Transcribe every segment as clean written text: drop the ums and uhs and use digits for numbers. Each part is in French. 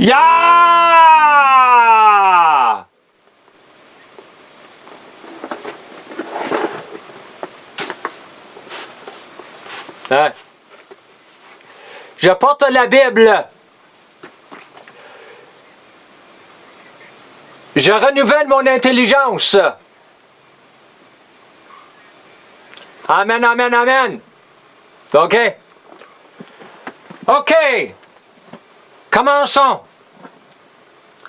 Ya! Hein? Je porte la Bible. Je renouvelle mon intelligence. Amen, amen, amen. OK. OK. Commençons.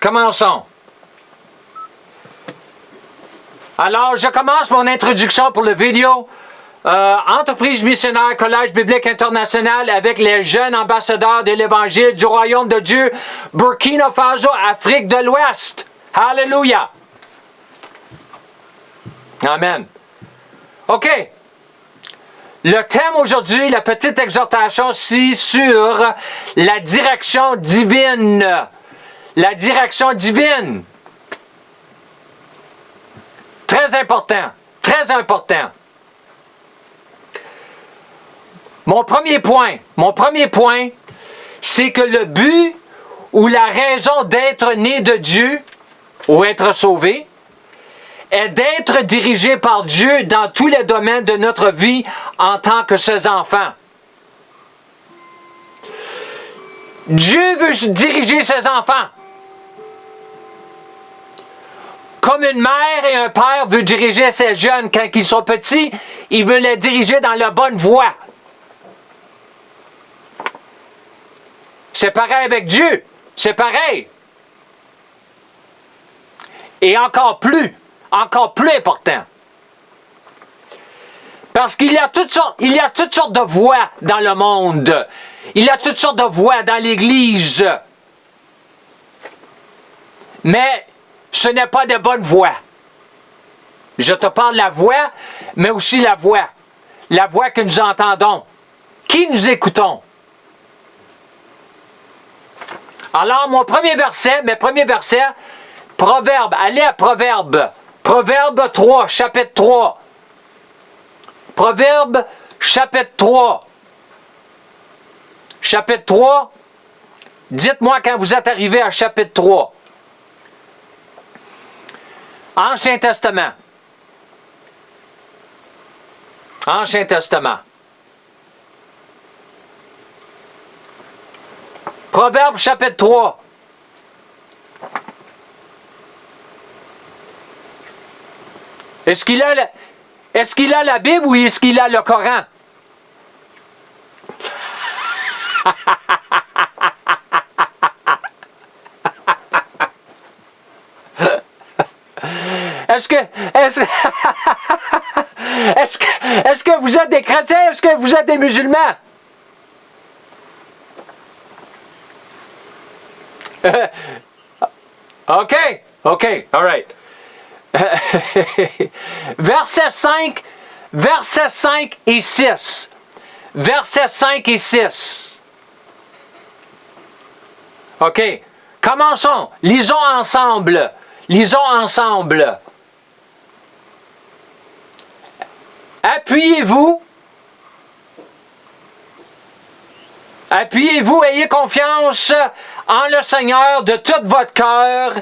Commençons. Alors, je commence mon introduction pour le vidéo. Entreprise missionnaire, Collège biblique international avec les jeunes ambassadeurs de l'Évangile du Royaume de Dieu, Burkina Faso, Afrique de l'Ouest. Alléluia. Amen. OK. Le thème aujourd'hui, la petite exhortation, c'est sur la direction divine. La direction divine. Très important. Très important. Mon premier point, c'est que le but ou la raison d'être né de Dieu ou être sauvé est d'être dirigé par Dieu dans tous les domaines de notre vie en tant que ses enfants. Dieu veut diriger ses enfants. Comme une mère et un père veulent diriger ses jeunes quand ils sont petits, il veut les diriger dans la bonne voie. C'est pareil avec Dieu. C'est pareil. Et encore plus important. Parce qu'il y a toutes sortes de voies dans le monde. Il y a toutes sortes de voies dans l'Église. Mais ce n'est pas de bonnes voies. Je te parle de la voix, mais aussi la voix. La voix que nous entendons. Qui nous écoutons? Alors, mes premiers versets, Proverbe, allez à Proverbe. Proverbe 3, chapitre 3. Proverbe, chapitre 3. Chapitre 3. Dites-moi quand vous êtes arrivé à chapitre 3. Ancien Testament. Ancien Testament. Proverbe chapitre 3. Est-ce qu'il a la Bible ou est-ce qu'il a le Coran? Est-ce que vous êtes des chrétiens? Est-ce que vous êtes des musulmans? OK, all right. Versets 5 et 6. Versets 5 et 6. OK, commençons. Lisons ensemble. Appuyez-vous, ayez confiance en le Seigneur de tout votre cœur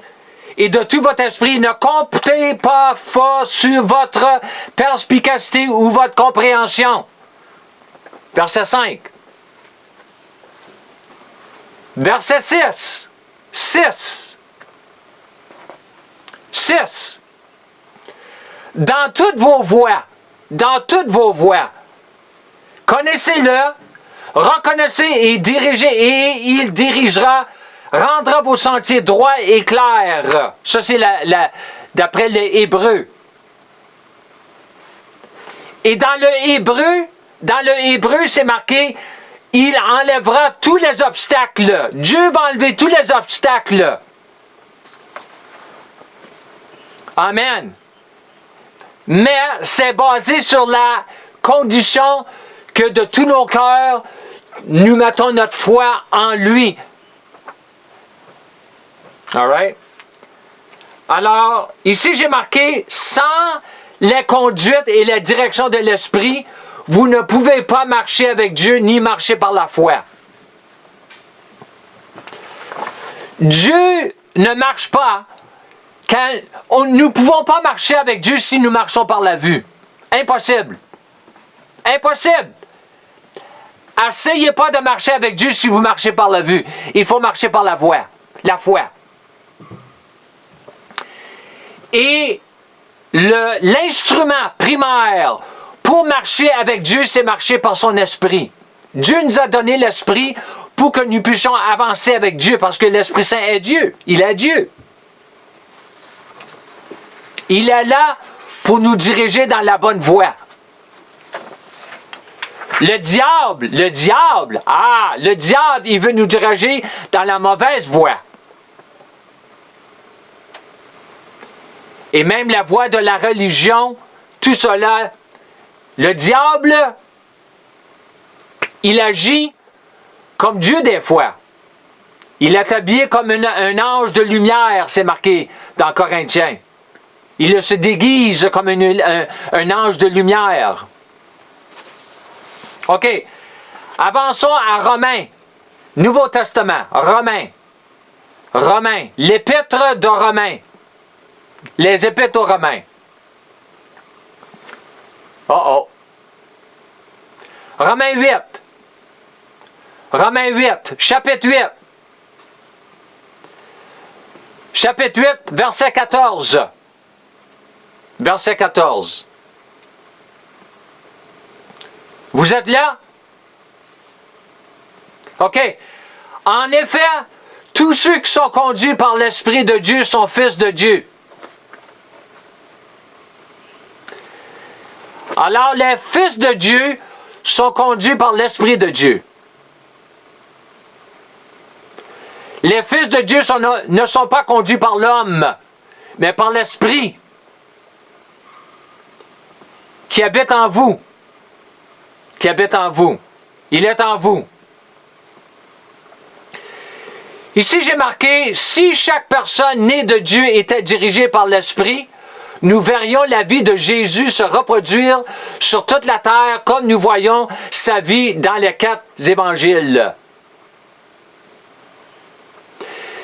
et de tout votre esprit. Ne comptez pas fort sur votre perspicacité ou votre compréhension. Verset 5. Verset 6. 6. Dans toutes vos voies, connaissez-le, reconnaissez et dirigez, et il dirigera, rendra vos sentiers droits et clairs. Ça, c'est d'après les Hébreux. Et dans le Hébreu, c'est marqué, il enlèvera tous les obstacles. Dieu va enlever tous les obstacles. Amen. Mais c'est basé sur la condition que de tous nos cœurs, nous mettons notre foi en lui. All right? Alors, ici j'ai marqué, sans les conduites et la direction de l'Esprit, vous ne pouvez pas marcher avec Dieu ni marcher par la foi. Dieu ne marche pas quand nous ne pouvons pas marcher avec Dieu si nous marchons par la vue. Impossible. Impossible. Essayez pas de marcher avec Dieu si vous marchez par la vue. Il faut marcher par la voie, la foi. Et l'instrument primaire pour marcher avec Dieu, c'est marcher par son esprit. Dieu nous a donné l'esprit pour que nous puissions avancer avec Dieu, parce que l'Esprit Saint est Dieu. Il est Dieu. Il est là pour nous diriger dans la bonne voie. Le diable, il veut nous diriger dans la mauvaise voie. Et même la voie de la religion, tout cela, le diable, il agit comme Dieu des fois. Il est habillé comme un ange de lumière, c'est marqué dans Corinthiens. Il se déguise comme un ange de lumière. OK. Avançons à Romains. Nouveau Testament. Romains. L'épître de Romains. Les épîtres aux Romains. Romains 8. Chapitre 8. Chapitre 8, verset 14. Verset 14. Vous êtes là? OK. En effet, tous ceux qui sont conduits par l'Esprit de Dieu sont fils de Dieu. Alors, les fils de Dieu sont conduits par l'Esprit de Dieu. Les fils de Dieu ne sont pas conduits par l'homme, mais par l'Esprit qui habite en vous. Qui habite en vous. Il est en vous. Ici, j'ai marqué, si chaque personne née de Dieu était dirigée par l'Esprit, nous verrions la vie de Jésus se reproduire sur toute la terre comme nous voyons sa vie dans les 4 évangiles.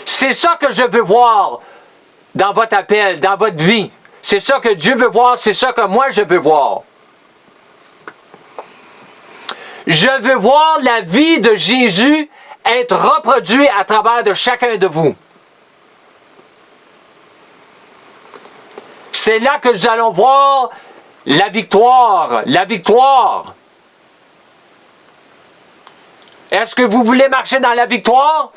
C'est ça que je veux voir dans votre appel, dans votre vie. C'est ça que Dieu veut voir, c'est ça que moi je veux voir. Je veux voir la vie de Jésus être reproduite à travers de chacun de vous. C'est là que nous allons voir la victoire. La victoire. Est-ce que vous voulez marcher dans la victoire?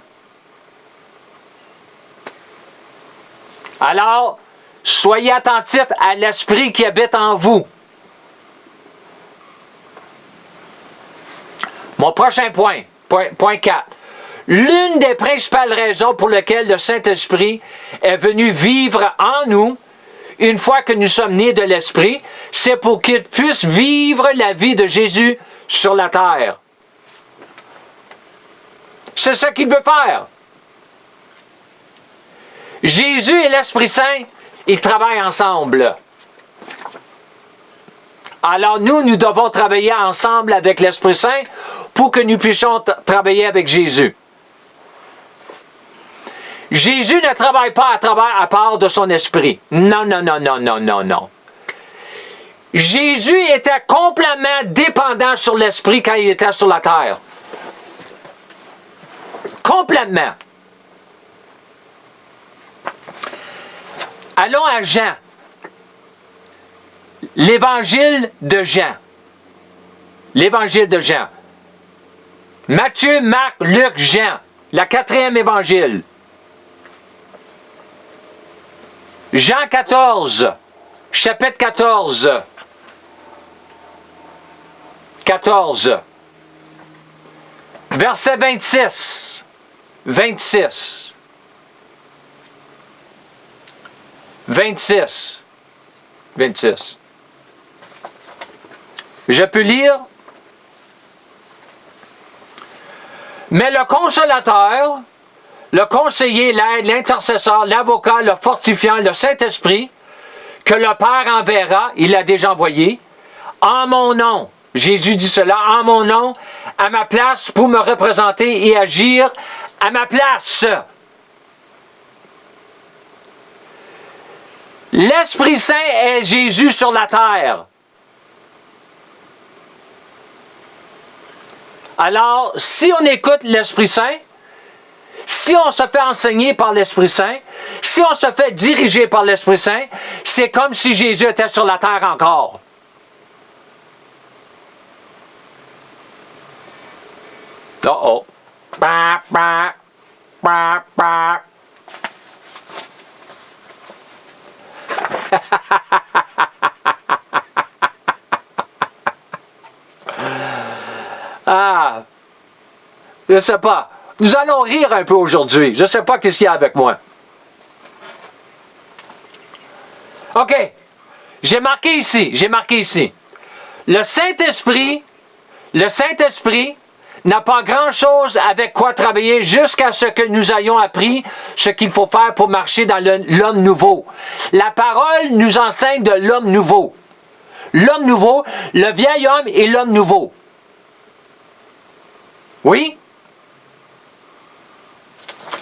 Alors, soyez attentifs à l'Esprit qui habite en vous. Mon prochain point, point 4. L'une des principales raisons pour lesquelles le Saint-Esprit est venu vivre en nous, une fois que nous sommes nés de l'Esprit, c'est pour qu'il puisse vivre la vie de Jésus sur la terre. C'est ce qu'il veut faire. Jésus et l'Esprit Saint, ils travaillent ensemble. Alors nous devons travailler ensemble avec l'Esprit Saint pour que nous puissions travailler avec Jésus. Jésus ne travaille pas à part de son esprit. Non. Jésus était complètement dépendant sur l'esprit quand il était sur la terre. Complètement. Allons à Jean. L'évangile de Jean. L'évangile de Jean. Matthieu, Marc, Luc, Jean. La 4e évangile. Jean 14, chapitre 14. 14. Verset 26. 26. 26. 26. Je peux lire. Mais le consolateur, le conseiller, l'aide, l'intercesseur, l'avocat, le fortifiant, le Saint-Esprit, que le Père enverra, il l'a déjà envoyé, en mon nom. Jésus dit cela, en mon nom, à ma place, pour me représenter et agir à ma place. L'Esprit Saint est Jésus sur la terre. Alors, si on écoute l'Esprit Saint, si on se fait enseigner par l'Esprit Saint, si on se fait diriger par l'Esprit Saint, c'est comme si Jésus était sur la terre encore. Oh. Bah, bah, bah, bah. Ah, je ne sais pas. Nous allons rire un peu aujourd'hui. Je ne sais pas qu'est-ce qu'il y a avec moi. OK. J'ai marqué ici. Le Saint-Esprit n'a pas grand-chose avec quoi travailler jusqu'à ce que nous ayons appris ce qu'il faut faire pour marcher dans l'homme nouveau. La parole nous enseigne de l'homme nouveau. L'homme nouveau, le vieil homme et l'homme nouveau. Oui?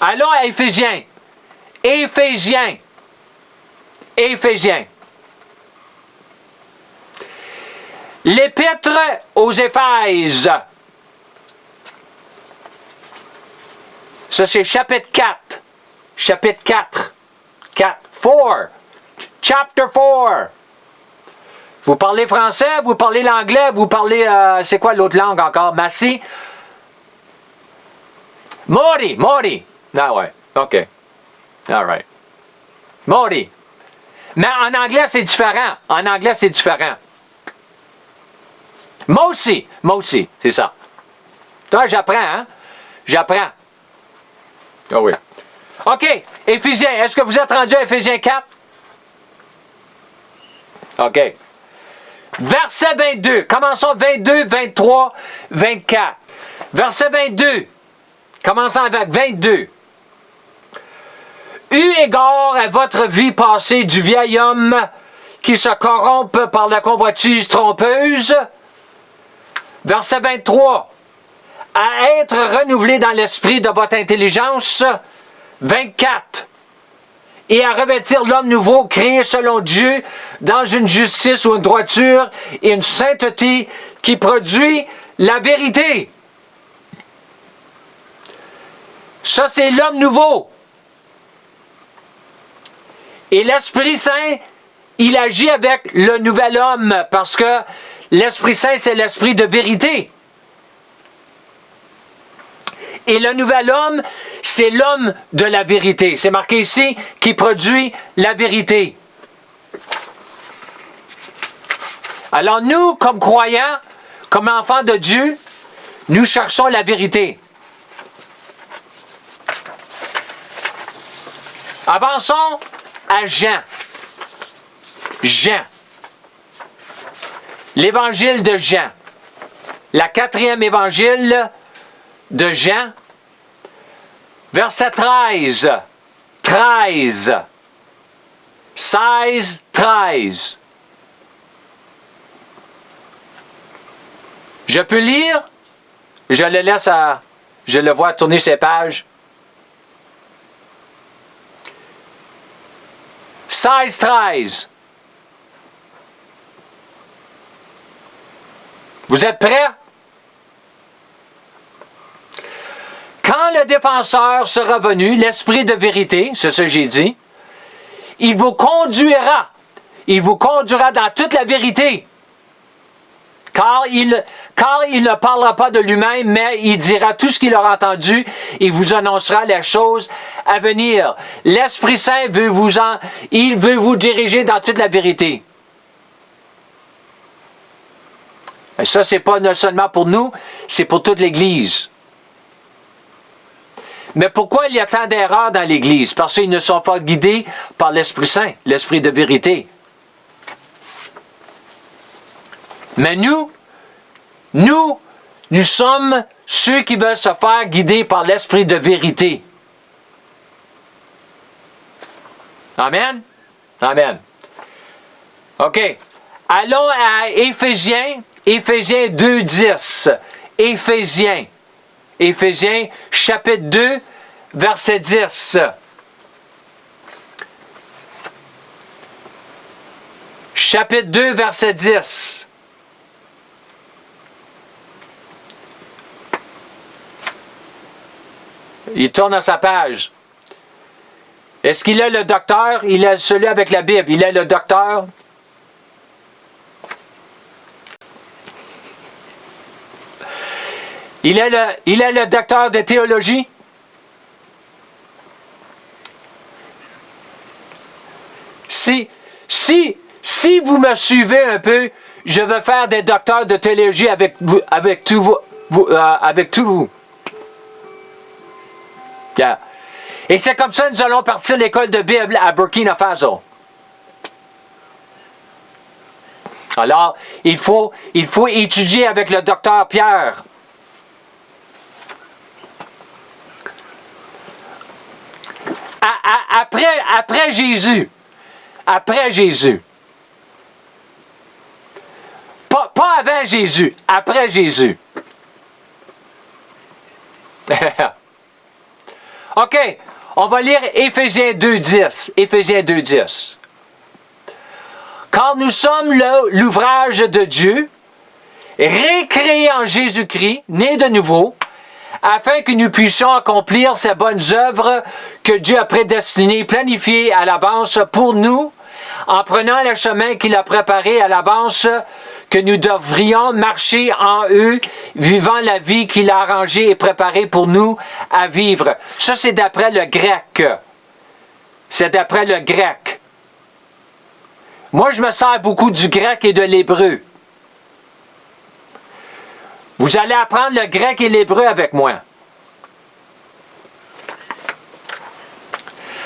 Allons à Éphésiens. L'épître aux Éphèses. Ça, c'est chapitre 4. Chapitre 4. Chapter 4. Vous parlez français, vous parlez l'anglais, vous parlez... c'est quoi l'autre langue encore? Massy? Mori. Ah ouais, OK. All right. Mori. Mais en anglais, c'est différent. Mosi, c'est ça. Toi, j'apprends, hein? J'apprends. Ah oui. OK. Éphésiens. Est-ce que vous êtes rendu à Éphésiens 4? OK. Verset 22. Commençons 22, 23, 24. Verset 22. Commençons avec 22. Eu égard à votre vie passée du vieil homme qui se corrompt par la convoitise trompeuse. Verset 23. À être renouvelé dans l'esprit de votre intelligence. 24. Et à revêtir l'homme nouveau créé selon Dieu dans une justice ou une droiture et une sainteté qui produit la vérité. Ça, c'est l'homme nouveau. Et l'Esprit Saint, il agit avec le nouvel homme parce que l'Esprit Saint, c'est l'esprit de vérité. Et le nouvel homme, c'est l'homme de la vérité. C'est marqué ici, qui produit la vérité. Alors nous, comme croyants, comme enfants de Dieu, nous cherchons la vérité. Avançons à Jean. L'évangile de Jean. La 4e évangile de Jean. Verset 13. 16, 13. Je peux lire? Je le laisse à... Je le vois tourner ses pages. 16, 13. Vous êtes prêts? Quand le défenseur sera venu, l'esprit de vérité, c'est ce que j'ai dit, il vous conduira dans toute la vérité. Car il ne parlera pas de lui-même, mais il dira tout ce qu'il aura entendu et vous annoncera les choses à venir. L'Esprit Saint veut vous diriger dans toute la vérité. Et ça, c'est pas seulement pour nous, c'est pour toute l'Église. Mais pourquoi il y a tant d'erreurs dans l'Église? Parce qu'ils ne sont pas guidés par l'Esprit Saint, l'Esprit de vérité. Mais nous sommes ceux qui veulent se faire guider par l'Esprit de vérité. Amen? Amen. OK. Allons à Éphésiens 2.10. Éphésiens chapitre 2, verset 10. chapitre 2, verset 10. Il tourne à sa page. Est-ce qu'il est le docteur? Il est celui avec la Bible. Il est le docteur? Il est le docteur de théologie? Si vous me suivez un peu, je vais faire des docteurs de théologie avec tous vous. Yeah. Et c'est comme ça que nous allons partir de l'école de Bible à Burkina Faso. Alors, il faut étudier avec le docteur Pierre. Après Jésus. Après Jésus. Pas avant Jésus, après Jésus. OK, on va lire Éphésiens 2.10. Éphésiens 2.10. Car nous sommes l'ouvrage de Dieu, récréé en Jésus-Christ, né de nouveau, afin que nous puissions accomplir ces bonnes œuvres que Dieu a prédestinées, planifiées à l'avance pour nous, en prenant le chemin qu'il a préparé à l'avance, que nous devrions marcher en eux, vivant la vie qu'il a arrangée et préparée pour nous à vivre. Ça, c'est d'après le grec. C'est d'après le grec. Moi, je me sers beaucoup du grec et de l'hébreu. Vous allez apprendre le grec et l'hébreu avec moi.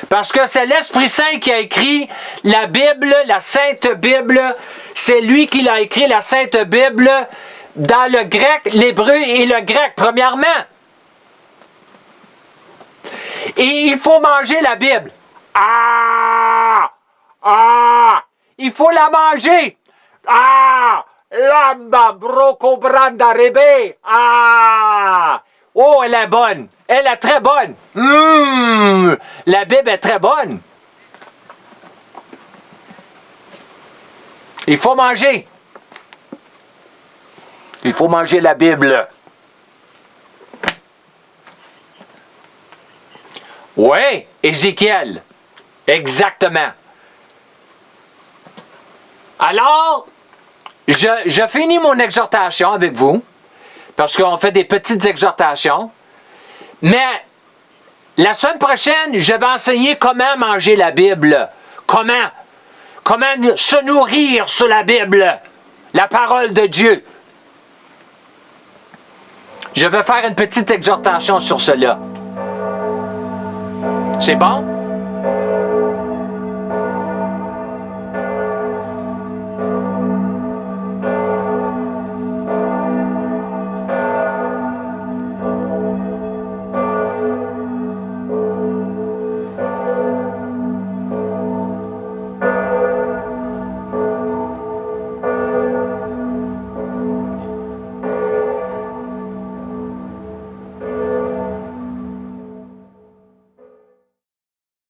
Parce que c'est l'Esprit Saint qui a écrit la Bible, la Sainte Bible. C'est lui qui l'a écrit, la Sainte Bible, dans le grec, l'hébreu et le grec, premièrement. Et il faut manger la Bible. Il faut la manger. Lamba broco branda rebe. Oh, elle est bonne. Elle est très bonne. La Bible est très bonne. Il faut manger. Il faut manger la Bible. Oui, Ézéchiel. Exactement. Alors, je finis mon exhortation avec vous, parce qu'on fait des petites exhortations, mais la semaine prochaine, je vais enseigner comment manger la Bible. Comment se nourrir sur la Bible, la parole de Dieu. Je vais faire une petite exhortation sur cela. C'est bon?